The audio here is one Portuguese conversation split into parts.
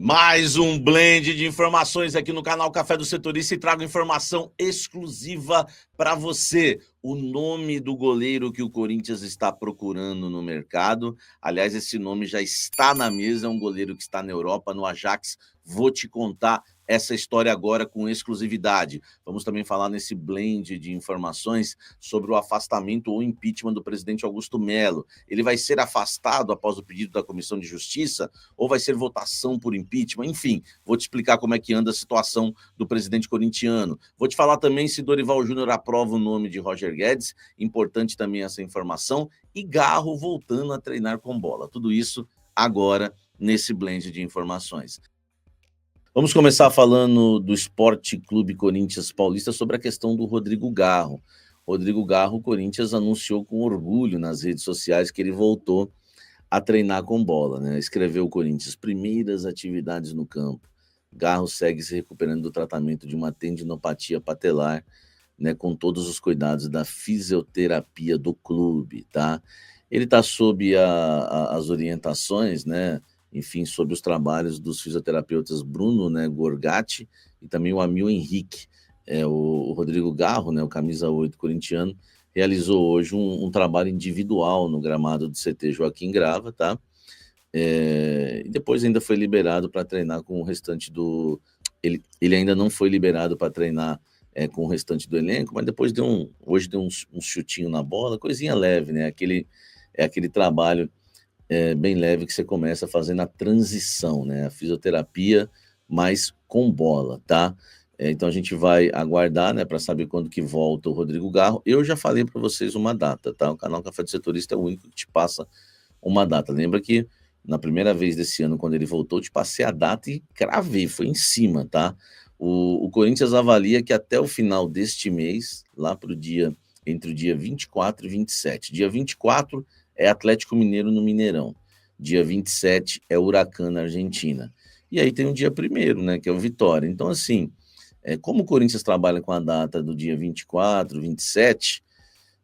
Mais um blend de informações aqui no canal Café do Setorista e trago informação exclusiva para você. O nome do goleiro que o Corinthians está procurando no mercado. Aliás, esse nome já está na mesa, é um goleiro que está na Europa, no Ajax. Vou te contar essa história agora com exclusividade. Vamos também falar nesse blend de informações sobre o afastamento ou impeachment do presidente Augusto Melo. Ele vai ser afastado após o pedido da Comissão de Justiça ou vai ser votação por impeachment? Enfim, vou te explicar como é que anda a situação do presidente corintiano. Vou te falar também se Dorival Júnior aprova o nome de Roger Guedes, importante também essa informação, e Garro voltando a treinar com bola. Tudo isso agora nesse blend de informações. Vamos começar falando do Esporte Clube Corinthians Paulista sobre a questão do Rodrigo Garro. Rodrigo Garro, o Corinthians anunciou com orgulho nas redes sociais que ele voltou a treinar com bola, né? Escreveu o Corinthians, primeiras atividades no campo. Garro segue se recuperando do tratamento de uma tendinopatia patelar, né, com todos os cuidados da fisioterapia do clube, tá? Ele está sob as orientações, né, enfim, sob os trabalhos dos fisioterapeutas Bruno, né, Gorgatti e também o Amil Henrique. O Rodrigo Garro, né, o camisa 8 corintiano, realizou hoje um trabalho individual no gramado do CT Joaquim Grava, tá? E depois ainda foi liberado para treinar com o restante do... Ele ainda não foi liberado para treinar com o restante do elenco, mas depois hoje deu um chutinho na bola, coisinha leve, né? Aquele trabalho bem leve que você começa fazendo a transição, né? A fisioterapia, mas com bola, tá? Então a gente vai aguardar, né, para saber quando que volta o Rodrigo Garro. Eu já falei para vocês uma data, tá? O canal Café do Setorista é o único que te passa uma data. Lembra que na primeira vez desse ano, quando ele voltou, eu te passei a data e cravei, foi em cima, tá? O Corinthians avalia que até o final deste mês, lá para o dia, entre o dia 24 e 27. Dia 24 é Atlético Mineiro no Mineirão. Dia 27 é Huracan na Argentina. E aí tem o dia 1º, né, que é o Vitória. Então, assim, como o Corinthians trabalha com a data do dia 24, 27,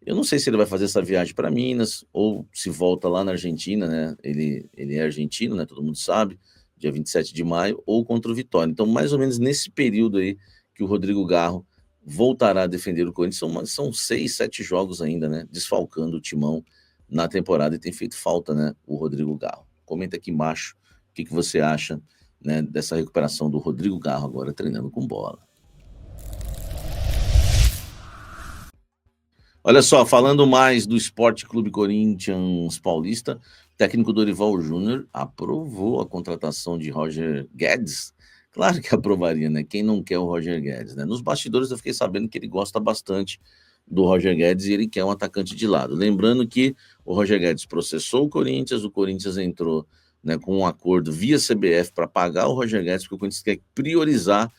eu não sei se ele vai fazer essa viagem para Minas ou se volta lá na Argentina, né? Ele é argentino, né? Todo mundo sabe, dia 27 de maio, ou contra o Vitória. Então, mais ou menos nesse período aí que o Rodrigo Garro voltará a defender o Corinthians, são 6, 7 jogos ainda, né? Desfalcando o timão na temporada e tem feito falta, né? O Rodrigo Garro. Comenta aqui embaixo o que você acha, né, dessa recuperação do Rodrigo Garro agora treinando com bola. Olha só, falando mais do Esporte Clube Corinthians Paulista, o técnico Dorival Júnior aprovou a contratação de Roger Guedes. Claro que aprovaria, né? Quem não quer o Roger Guedes, né? Nos bastidores eu fiquei sabendo que ele gosta bastante do Roger Guedes e ele quer um atacante de lado. Lembrando que o Roger Guedes processou o Corinthians entrou, né, com um acordo via CBF para pagar o Roger Guedes, porque o Corinthians quer priorizar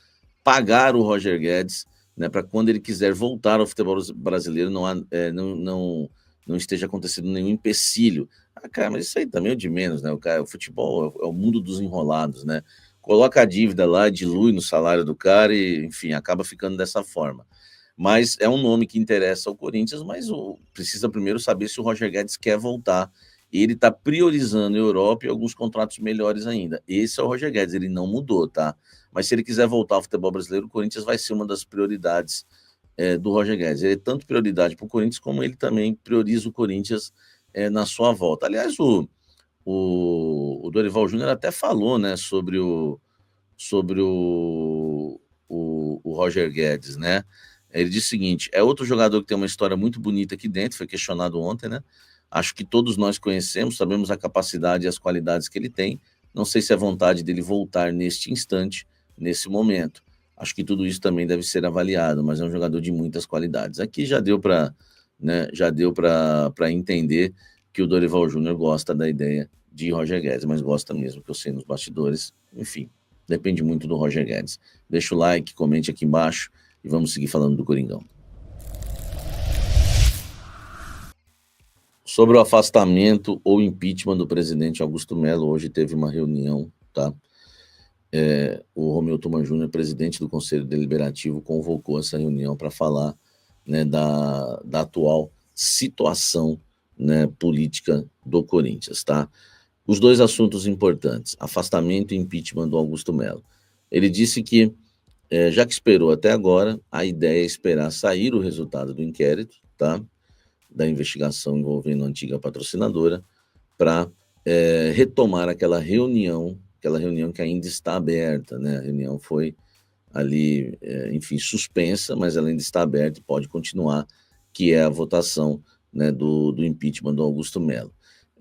pagar o Roger Guedes, né, para quando ele quiser voltar ao futebol brasileiro não esteja acontecendo nenhum empecilho. Cara, mas isso aí também é o de menos, né? O futebol é o mundo dos enrolados, né? Coloca a dívida lá, dilui no salário do cara e, enfim, acaba ficando dessa forma. Mas é um nome que interessa ao Corinthians, mas precisa primeiro saber se o Roger Guedes quer voltar. Ele está priorizando a Europa e alguns contratos melhores ainda. Esse é o Roger Guedes, ele não mudou, tá? Mas se ele quiser voltar ao futebol brasileiro, o Corinthians vai ser uma das prioridades do Roger Guedes. Ele é tanto prioridade para o Corinthians, como ele também prioriza o Corinthians na sua volta. Aliás, o Dorival Júnior até falou, né, sobre o Roger Guedes, né? Ele disse o seguinte, é outro jogador que tem uma história muito bonita aqui dentro, foi questionado ontem, né? Acho que todos nós conhecemos, sabemos a capacidade e as qualidades que ele tem. Não sei se é vontade dele voltar neste instante, nesse momento. Acho que tudo isso também deve ser avaliado, mas é um jogador de muitas qualidades. Aqui já deu para, né, para entender que o Dorival Júnior gosta da ideia de Roger Guedes, mas gosta mesmo, que eu sei nos bastidores. Enfim, depende muito do Roger Guedes. Deixa o like, comente aqui embaixo e vamos seguir falando do Coringão. Sobre o afastamento ou impeachment do presidente Augusto Melo, hoje teve uma reunião, tá? O Romeu Tuma Júnior, presidente do Conselho Deliberativo, convocou essa reunião para falar, né, da atual situação, né, política do Corinthians, tá? os dois assuntos importantes, afastamento e impeachment do Augusto Melo. Ele disse que, já que esperou até agora, a ideia é esperar sair o resultado do inquérito, tá? Da investigação envolvendo a antiga patrocinadora, para retomar aquela reunião que ainda está aberta, né? A reunião foi ali, enfim, suspensa, mas ela ainda está aberta e pode continuar, que é a votação, né, do impeachment do Augusto Melo.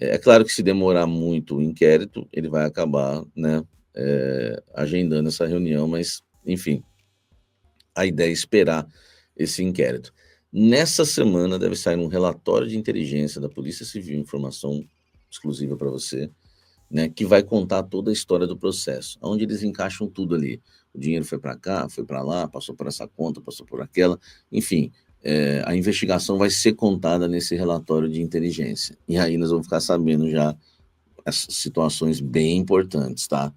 É claro que se demorar muito o inquérito, ele vai acabar, né, agendando essa reunião, mas, enfim, a ideia é esperar esse inquérito. Nessa semana deve sair um relatório de inteligência da Polícia Civil, informação exclusiva para você, né, que vai contar toda a história do processo, onde eles encaixam tudo ali. O dinheiro foi para cá, foi para lá, passou por essa conta, passou por aquela, enfim, a investigação vai ser contada nesse relatório de inteligência. E aí nós vamos ficar sabendo já essas situações bem importantes, tá?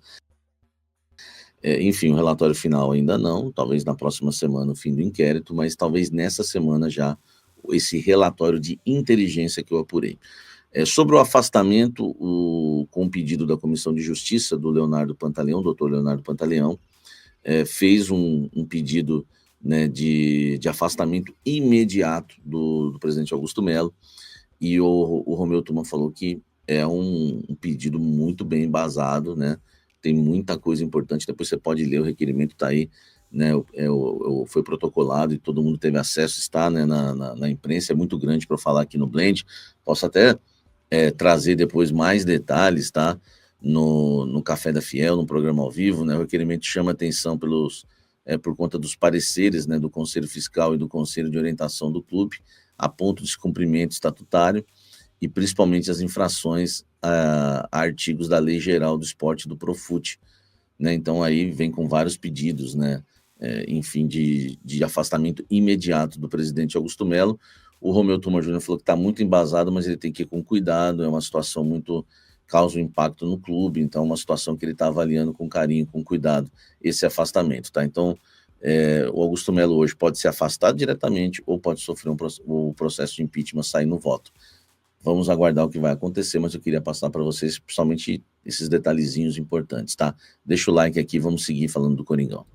Enfim, o relatório final ainda não, talvez na próxima semana o fim do inquérito, mas talvez nessa semana já esse relatório de inteligência que eu apurei. Sobre o afastamento, com o pedido da Comissão de Justiça do Leonardo Pantaleão, doutor Leonardo Pantaleão, fez um pedido, né, de afastamento imediato do presidente Augusto Melo, e o Romeu Tuma falou que é um pedido muito bem embasado, né, tem muita coisa importante, depois você pode ler, o requerimento está aí, né, foi protocolado e todo mundo teve acesso, está, né, na imprensa, é muito grande para falar aqui no Blend, posso até trazer depois mais detalhes, tá? No Café da Fiel, no programa ao vivo, né? O requerimento chama atenção por conta dos pareceres, né, do Conselho Fiscal e do Conselho de Orientação do clube, a ponto de descumprimento estatutário e principalmente as infrações a artigos da Lei Geral do Esporte do Profut, né? Então aí vem com vários pedidos, né? Enfim, de afastamento imediato do presidente Augusto Melo. O Romeu Tuma Júnior falou que está muito embasado, mas ele tem que ir com cuidado, é uma situação muito... causa um impacto no clube, então é uma situação que ele está avaliando com carinho, com cuidado, esse afastamento, tá? Então, o Augusto Melo hoje pode ser afastado diretamente ou pode sofrer o processo de impeachment, sair no voto. Vamos aguardar o que vai acontecer, mas eu queria passar para vocês, principalmente esses detalhezinhos importantes, tá? Deixa o like aqui, vamos seguir falando do Coringão.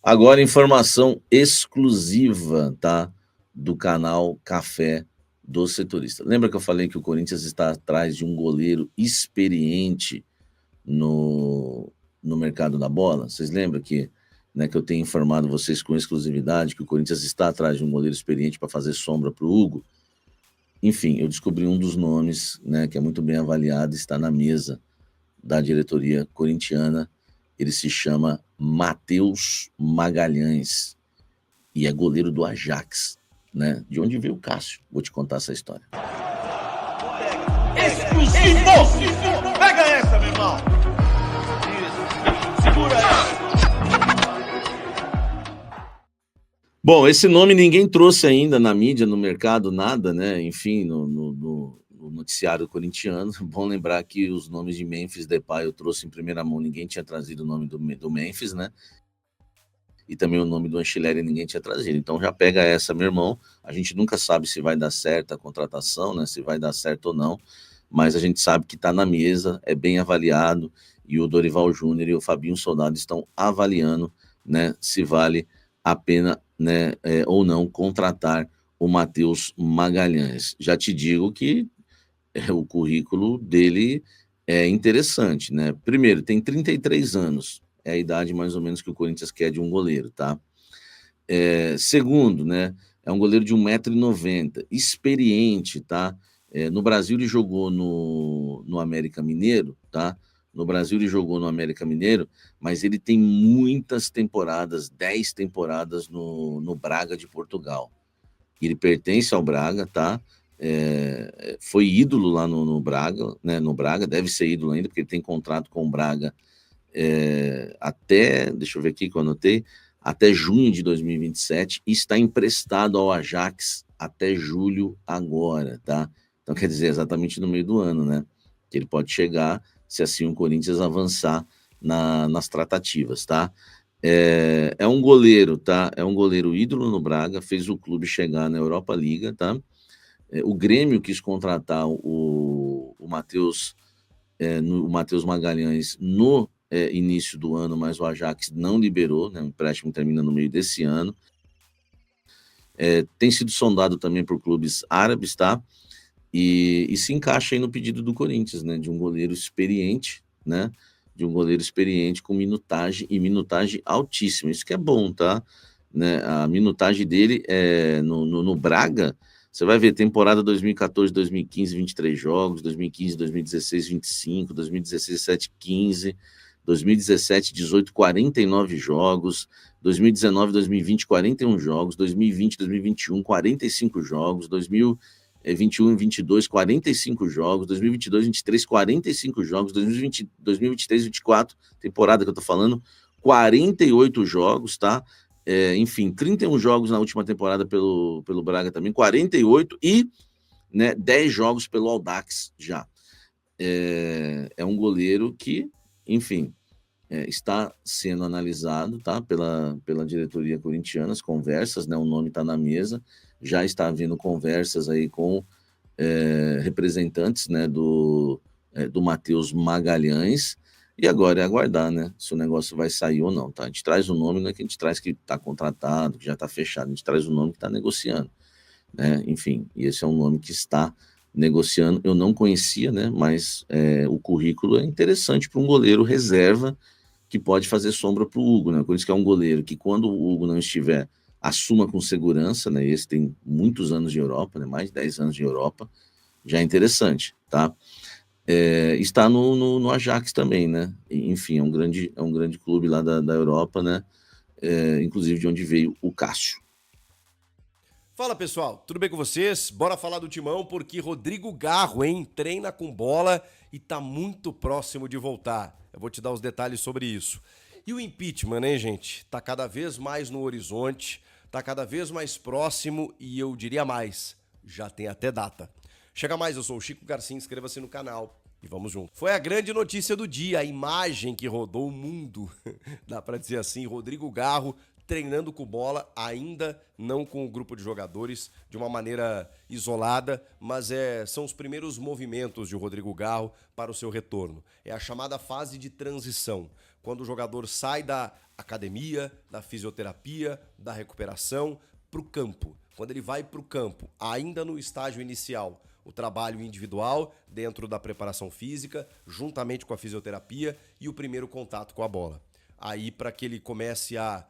Agora, informação exclusiva, tá? Do canal Café do Setorista. Lembra que eu falei que o Corinthians está atrás de um goleiro experiente no mercado da bola? Vocês lembram que, né, que eu tenho informado vocês com exclusividade que o Corinthians está atrás de um goleiro experiente para fazer sombra para o Hugo? Enfim, eu descobri um dos nomes, né, que é muito bem avaliado, está na mesa da diretoria corintiana. Ele se chama Matheus Magalhães e é goleiro do Ajax, né? De onde veio o Cássio? Vou te contar essa história. Exclusivo! Pega essa, meu irmão! Isso. Segura essa! Bom, esse nome ninguém trouxe ainda na mídia, no mercado, nada, né? Enfim, no noticiário corintiano. Bom lembrar que os nomes de Memphis Depay eu trouxe em primeira mão, ninguém tinha trazido o nome do Memphis, né? E também o nome do Anchileri ninguém tinha trazido. Então já pega essa, meu irmão. A gente nunca sabe se vai dar certo a contratação, né? Se vai dar certo ou não, mas a gente sabe que está na mesa, é bem avaliado, e o Dorival Júnior e o Fabinho Soldado estão avaliando, né, se vale a pena, né, ou não contratar o Matheus Magalhães. Já te digo que o currículo dele é interessante, né? Primeiro, tem 33 anos, é a idade mais ou menos que o Corinthians quer de um goleiro, tá? Segundo, né, é um goleiro de 1,90 m, experiente, tá? No Brasil ele jogou no América Mineiro, tá? No Brasil ele jogou no América Mineiro, mas ele tem muitas temporadas, 10 temporadas no Braga de Portugal. Ele pertence ao Braga, tá? Foi ídolo lá no Braga, né? No Braga, deve ser ídolo ainda, porque ele tem contrato com o Braga até, deixa eu ver aqui que eu anotei, até junho de 2027, e está emprestado ao Ajax até julho agora, tá? Então quer dizer, exatamente no meio do ano, né? Que ele pode chegar, se assim o Corinthians avançar nas tratativas, tá? É um goleiro, tá? É um goleiro ídolo no Braga, fez o clube chegar na Europa Liga, tá? o Grêmio quis contratar o Matheus Magalhães no início do ano, mas o Ajax não liberou, né? O empréstimo termina no meio desse ano. Tem sido sondado também por clubes árabes, tá? E se encaixa aí no pedido do Corinthians, né? De um goleiro experiente, né? De um goleiro experiente com minutagem altíssima. Isso que é bom, tá? Né? A minutagem dele no Braga, você vai ver temporada 2014, 2015, 23 jogos, 2015, 2016, 25, 2016, 17, 15, 2017, 18, 49 jogos, 2019, 2020, 41 jogos, 2020, 2021, 45 jogos, 2021 e 22, 45 jogos, 2022, 23, 45 jogos, 2020, 2023, 24, temporada que eu tô falando, 48 jogos, tá? Enfim, 31 jogos na última temporada pelo Braga também, 48 e, né, 10 jogos pelo Audax já. É um goleiro que, enfim, está sendo analisado, tá, pela diretoria corintiana, as conversas, né, o nome está na mesa, já está havendo conversas aí com representantes, né, do Matheus Magalhães, e agora é aguardar, né, se o negócio vai sair ou não, tá? A gente traz o nome, não é que a gente traz que está contratado, que já está fechado, a gente traz o nome que está negociando, né? Enfim, e esse é um nome que está negociando, eu não conhecia, né, mas o currículo é interessante para um goleiro reserva que pode fazer sombra para o Hugo, né? Por isso que é um goleiro que, quando o Hugo não estiver, assuma com segurança, né? Esse tem muitos anos de Europa, né? Mais de 10 anos de Europa, já é interessante, tá? Está no Ajax também, né? Enfim, é um grande clube lá da Europa, né? Inclusive de onde veio o Cássio. Fala pessoal, tudo bem com vocês? Bora falar do Timão porque Rodrigo Garro, hein, treina com bola e tá muito próximo de voltar. Eu vou te dar os detalhes sobre isso. E o impeachment, hein, gente? Tá cada vez mais no horizonte, tá cada vez mais próximo e eu diria mais, já tem até data. Chega mais, eu sou o Chico Garcia, inscreva-se no canal e vamos junto. Foi a grande notícia do dia, a imagem que rodou o mundo, dá pra dizer assim, Rodrigo Garro treinando com bola, ainda não com o grupo de jogadores, de uma maneira isolada, mas são os primeiros movimentos de Rodrigo Garro para o seu retorno. É a chamada fase de transição, quando o jogador sai da academia, da fisioterapia, da recuperação, para o campo. Quando ele vai para o campo, ainda no estágio inicial, o trabalho individual dentro da preparação física, juntamente com a fisioterapia e o primeiro contato com a bola. Aí para que ele comece a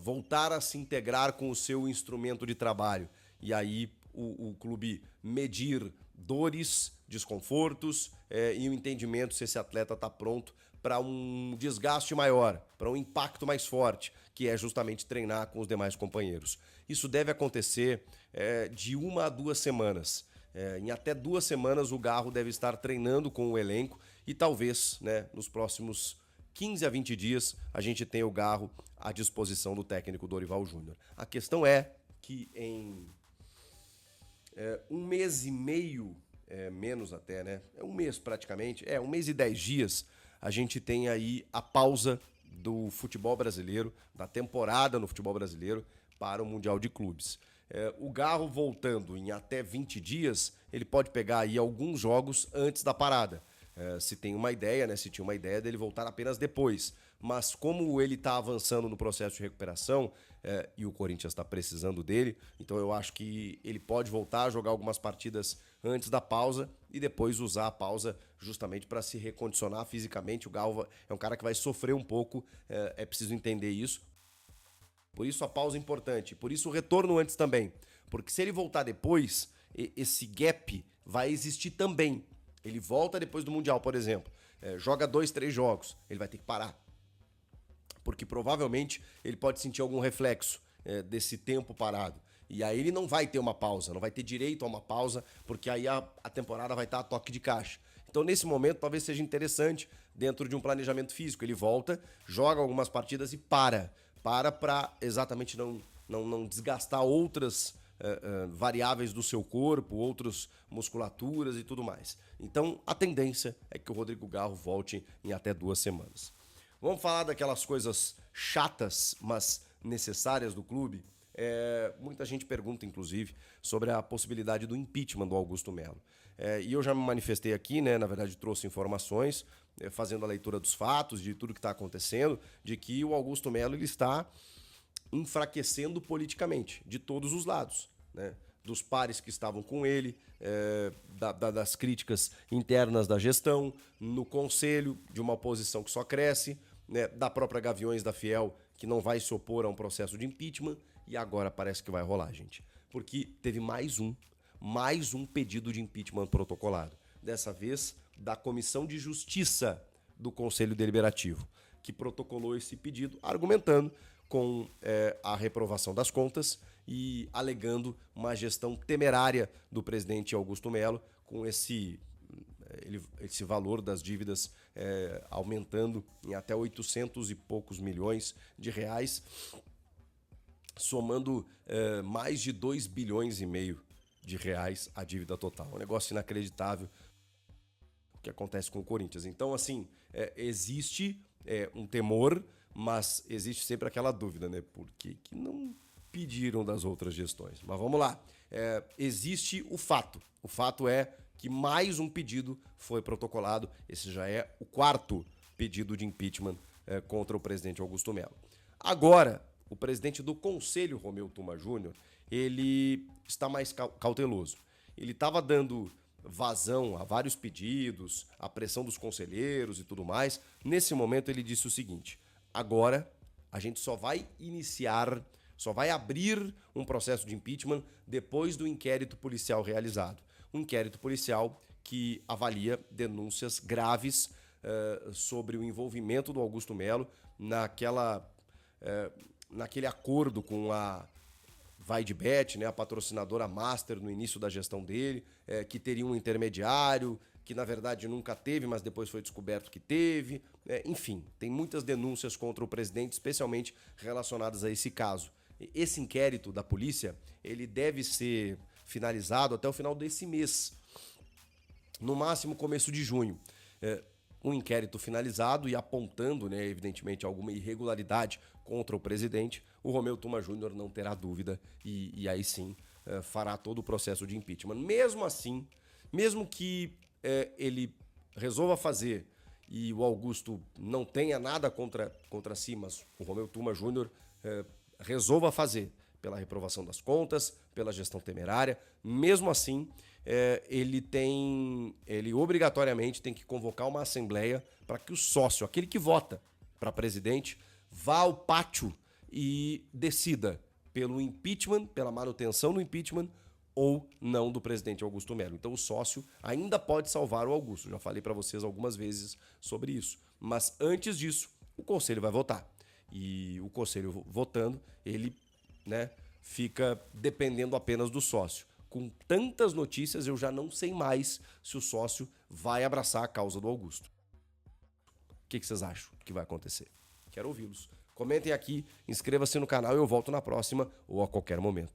voltar a se integrar com o seu instrumento de trabalho. E aí o clube medir dores, desconfortos e o entendimento se esse atleta está pronto para um desgaste maior, para um impacto mais forte, que é justamente treinar com os demais companheiros. Isso deve acontecer de 1 a 2 semanas. Em até 2 semanas o Garro deve estar treinando com o elenco e talvez, nos próximos 15 a 20 dias a gente tem o Garro à disposição do técnico Dorival Júnior. A questão é que em 1 mês e meio, menos até, né? 1 mês praticamente, 1 mês e 10 dias, a gente tem aí a pausa do futebol brasileiro, da temporada no futebol brasileiro para o Mundial de Clubes. O Garro voltando em até 20 dias, ele pode pegar aí alguns jogos antes da parada. Se tem uma ideia, né? Se tinha uma ideia dele voltar apenas depois. Mas como ele está avançando no processo de recuperação e o Corinthians está precisando dele, então eu acho que ele pode voltar a jogar algumas partidas antes da pausa e depois usar a pausa justamente para se recondicionar fisicamente. O Garro é um cara que vai sofrer um pouco, é preciso entender isso. Por isso a pausa é importante, por isso o retorno antes também. Porque se ele voltar depois, esse gap vai existir também. Ele volta depois do Mundial, por exemplo, joga 2, 3 jogos, ele vai ter que parar. Porque provavelmente ele pode sentir algum reflexo desse tempo parado. E aí ele não vai ter uma pausa, não vai ter direito a uma pausa, porque aí a temporada vai estar a toque de caixa. Então nesse momento talvez seja interessante, dentro de um planejamento físico, ele volta, joga algumas partidas e para exatamente não desgastar outras variáveis do seu corpo, outras musculaturas e tudo mais. Então, a tendência é que o Rodrigo Garro volte em até 2 semanas. Vamos falar daquelas coisas chatas, mas necessárias do clube. Muita gente pergunta, inclusive, sobre a possibilidade do impeachment do Augusto Melo. E eu já me manifestei aqui, né? Na verdade, trouxe informações, fazendo a leitura dos fatos, de tudo que está acontecendo, de que o Augusto Melo ele está enfraquecendo politicamente, de todos os lados, né? Dos pares que estavam com ele, das críticas internas da gestão, no conselho, de uma oposição que só cresce, né? Da própria Gaviões da Fiel, que não vai se opor a um processo de impeachment, e agora parece que vai rolar, gente. Porque teve mais um pedido de impeachment protocolado. Dessa vez, da Comissão de Justiça do Conselho Deliberativo, que protocolou esse pedido, argumentando com a reprovação das contas e alegando uma gestão temerária do presidente Augusto Melo, com esse valor das dívidas aumentando em até 800 e poucos milhões de reais, somando mais de 2 bilhões e meio de reais a dívida total. Um negócio inacreditável o que acontece com o Corinthians. Então, assim, existe um temor, mas existe sempre aquela dúvida, né? Por que não pediram das outras gestões? Mas vamos lá. Existe o fato. O fato é que mais um pedido foi protocolado. Esse já é o 4º pedido de impeachment contra o presidente Augusto Melo. Agora, o presidente do Conselho, Romeu Tuma Júnior, ele está mais cauteloso. Ele estava dando vazão a vários pedidos, a pressão dos conselheiros e tudo mais. Nesse momento ele disse o seguinte: agora a gente só vai abrir um processo de impeachment depois do inquérito policial realizado. Um inquérito policial que avalia denúncias graves sobre o envolvimento do Augusto Melo naquele acordo com a VaideBet, né, a patrocinadora master no início da gestão dele, que teria um intermediário, que na verdade nunca teve, mas depois foi descoberto que teve. Enfim, tem muitas denúncias contra o presidente, especialmente relacionadas a esse caso. Esse inquérito da polícia, ele deve ser finalizado até o final desse mês, no máximo começo de junho. Um inquérito finalizado e apontando, né, evidentemente, alguma irregularidade contra o presidente, o Romeu Tuma Júnior não terá dúvida e aí sim fará todo o processo de impeachment. Mesmo assim, mesmo que ele resolva fazer e o Augusto não tenha nada contra si, mas o Romeu Tuma Júnior resolva fazer pela reprovação das contas, pela gestão temerária, mesmo assim, ele obrigatoriamente tem que convocar uma assembleia para que o sócio, aquele que vota para presidente, vá ao pátio e decida pelo impeachment, pela manutenção do impeachment ou não do presidente Augusto Melo. Então o sócio ainda pode salvar o Augusto. Já falei para vocês algumas vezes sobre isso. Mas antes disso, o conselho vai votar. E o conselho votando, ele, né, fica dependendo apenas do sócio. Com tantas notícias, eu já não sei mais se o sócio vai abraçar a causa do Augusto. O que vocês acham que vai acontecer? Quero ouvi-los. Comentem aqui, inscreva-se no canal e eu volto na próxima ou a qualquer momento.